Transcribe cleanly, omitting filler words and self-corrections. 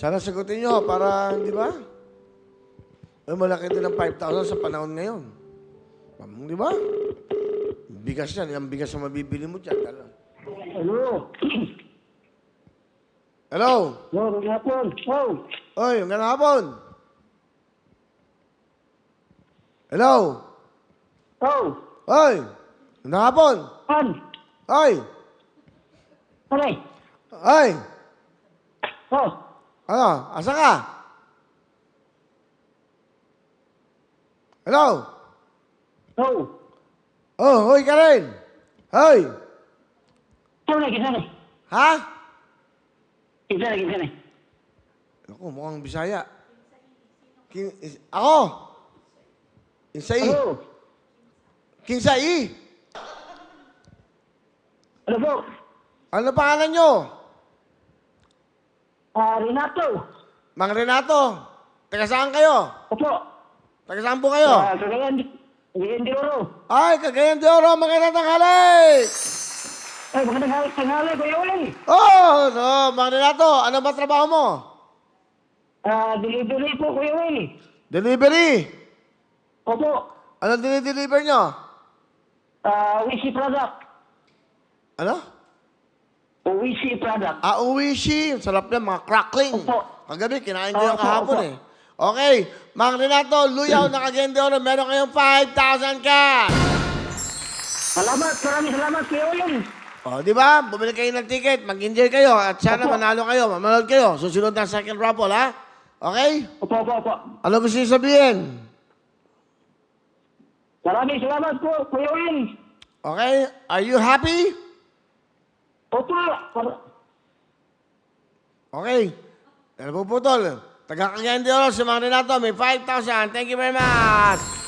Sana sagutin nyo para, di ba? Malaki din ng 5,000 sa panahon ngayon. Di ba? Bigas yan. Yung bigas na mabibili mo dyan. Hello. Hello? Hello, magandang hapon. Oh. Oy, magandang hapon. Hello? Oh. Oy, magandang hapon. An. Oy, Aray. oy. Oh. Ano? Asa ka? Hello? Oh. Oh, hoy ka rin. Hoy. Kisana. Ha? Kisana. Ako, mukhang Bisaya. Ako? Kinsay. Hello. Kinsay. Ano po? Ano pangalan nyo? Renato. Mang Renato. Taga saan kayo? Opo. Taga saan po kayo? Cagayan de Oro. Ay, Cagayan de Oro. Magandang tanghali. Ay, magandang tanghali, Kuya Uling. Oh, no, Mang Renato. Ano ba trabaho mo? Delivery po, Kuya Uling. Delivery. Opo. Ano dinideliver nyo? Wishi product. Ano? Wishi product. Uwishi. Sarap yan, mga crackling. Opo. Kagabi, kinain ko yung Opo, kahapon opo. eh. Okay, Mang Renato, luyaw na Cagayan de Oro. Meron kayong 5,000 ka. Salamat, maraming salamat, Kuya Uling. O, di ba? Bumili kayo ng ticket, mag-enjoy kayo, at sana Opo. manalo kayo, mamanood kayo. Susunod na second raffle, ha? Okay? Opo. Ano gusto niyo sabihin? Maraming salamat po, Kuya Uling. Okay? Are you happy? Opo. Okay. Ano po putol? Taga Cagayan de Oro, si Mang Renato, may 5,000. Thank you very much.